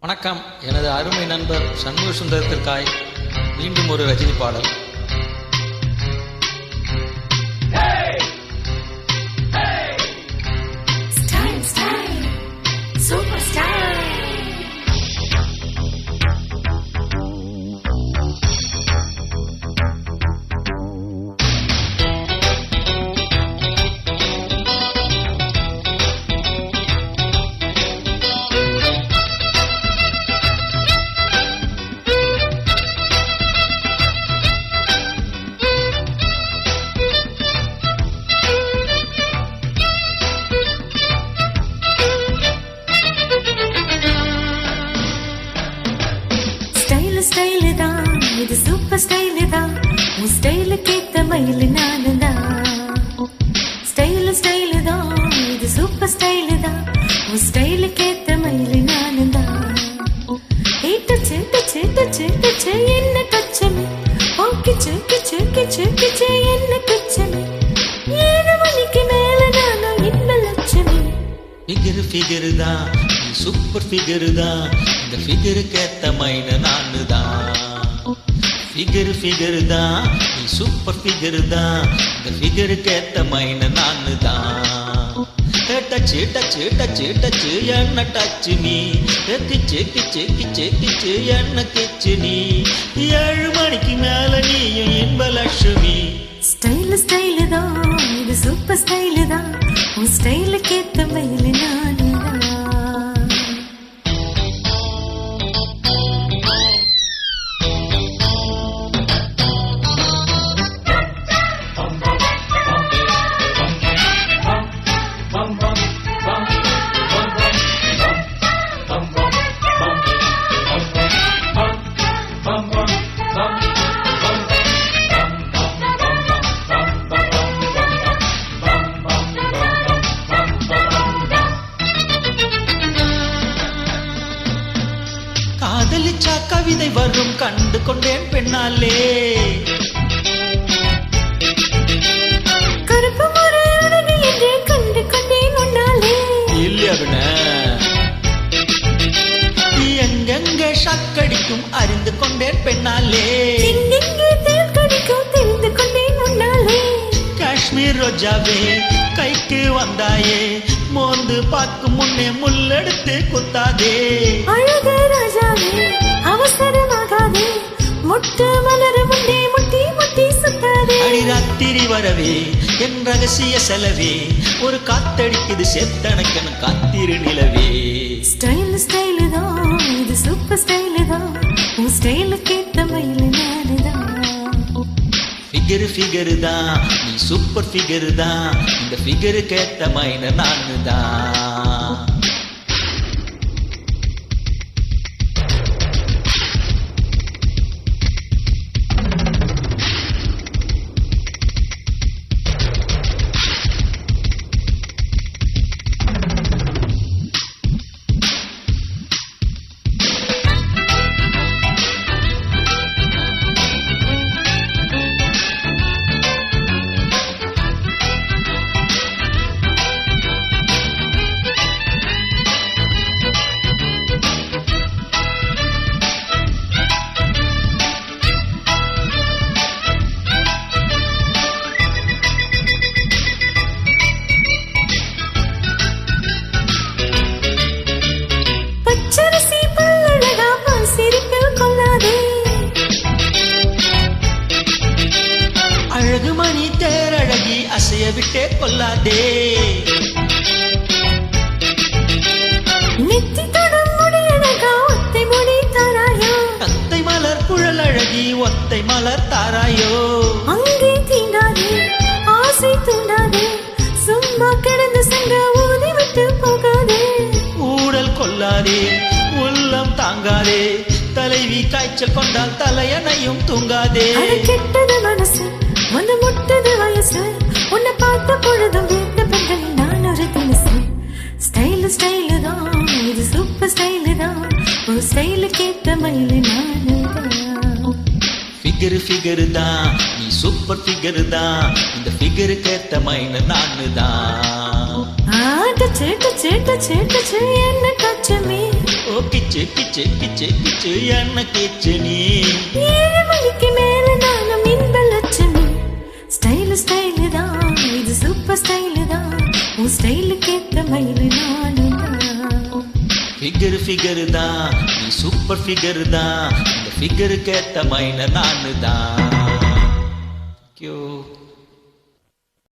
வணக்கம். எனது அருமை நண்பர் சண்முக சுந்தரத்திற்காய் மீண்டும் ஒரு ரஜினி பாடல். ஸ்டைலு தான் இது, சூப்பர் ஸ்டைலு தான். உன் ஸ்டைலுக்கு ஏத்த மயில் நானு தான். ஸ்டைலு தான் இது, சூப்பர் ஸ்டைலு தான். உன் ஸ்டைலுக்கு ஏத்த மயில் நானு தான். டச்சு டச்சு டச்சு டச்சு என்ன கச்சமே, கிச்சு கிச்சு கிச்சு கிச்சு என்ன கச்சமே. 7 மணிக்கு மேல நானும் இன்ப லட்சுமி. ஃபிகரு தான், நீ சூப்பர் ஃபிகரு தான். இந்த ஃபிகருக்கு ஏத்த மைன நானு தான். ஃபிகரு தான், நீ சூப்பர் ஃபிகரு தான். இந்த ஃபிகருக்கு ஏத்த மைன நானு தான். டச்சு டச்சு டச்சு டச்சு என்ன டச்சு நீ, கிச்சு கிச்சு கிச்சு கிச்சு என்ன கிச்சு நீ. 7 மணிக்கு மேல நீயும் இன்ப லட்சுமி. ஸ்டைலு தான் இது, சூப்பர் ஸ்டைலு தான். உன் ஸ்டைலுக்கு ஏத்த மயில் நானு தான். காதலிச்சா கவிதை வரும் கண்டு கொண்டேன் பெண்ணாலே. கருப்பு முறை அழகு என்றே கண்டு கொண்டேன் உன்னாலே. இல்லையா எங்கெங்க ஷக்கடிக்கும் அறிந்து கொண்டேன் பெண்ணாலே. எங்கெங்கே தேன் கடிக்கும் தெரிந்து கொண்டேன் உன்னாலே. காஷ்மீர் ரோஜாவே கைக்கு வந்தாயே, மோந்து பார்க்கும் முன்னே முள்ளெடுத்து குத்தாதே. அழகு ராஜாவே அவசரமாகாதே, மொட்டு மலர் முன்னே முட்டி முட்டி சுத்தாதே. அடிராத்திரி வரவே என் ரகசிய செலவே, ஒரு காத்தடிக்குது செத்தனக்கன காத்திரு நிலவே. ஸ்டைலு தான் இது, சூப்பர் ஸ்டைலு தான். உன் ஸ்டைலுக்கு ஏத்த மயில் நானு தான். ஃபிகரு தான், நீ சூப்பர் ஃபிகரு தான். இந்த ஃபிகருக்கு ஏத்த மைன நானு தான். பச்சரிசி பல்லழகா பால் சிரிப்பில் கொள்ளாதே. அழகு மணி தேரழகி அசைய விட்டே கொள்ளாதே. நெத்தி தொடும் முடியழகா ஒத்தை முடி தாராயோ. அத்தை மலர் குழல் அழகி ஒத்தை மலர் தாராயோ. அங்கே தீண்டாதே ஆசை தூண்டாதே, சும்மா கிடந்து சங்க ஊதி விட்டு போகாதே. ஊடல் கொள்ளாதே உள்ளம் தாங்காதே, தலைவி காய்ச்சல் கொண்டால் தலையணையும் தூங்காதே. அது கெட்டது மனசு வந்து முட்டது வயசு, உன்னை பார்த்த பொழுதும் வீட்டு பெண்கள் நான் ஒரு தினசு. ஸ்டைலு தான் இது, சூப்பர் ஸ்டைலு தான். ஒரு ஸ்டைலுக்கு ஏத்த மயில் நானு தான். ஃபிகரு தான், நீ சூப்பர் ஃபிகரு தான். இந்த ஃபிகருக்கு ஏத்த மைன நானு தான். டச்சு டச்சு டச்சு டச்சு என்ன டச்சு மீ. ஓ கிச்சு கிச்சு கிச்சு கிச்சு என்ன கிச்சு நீ 7 மணிக்கு மேல நானும் இன்ப லட்சுமி ஸ்டைல் தான் இது சூப்பர் ஸ்டைல் தான் உன் ஸ்டைலுக்கு ஏத்த மயில் நானும் தான் ஃபிகர் தான் நீ சூப்பர் ஃபிகர் தான் இந்த ஃபிகருக்கு ஏத்த மைன நானு தான்.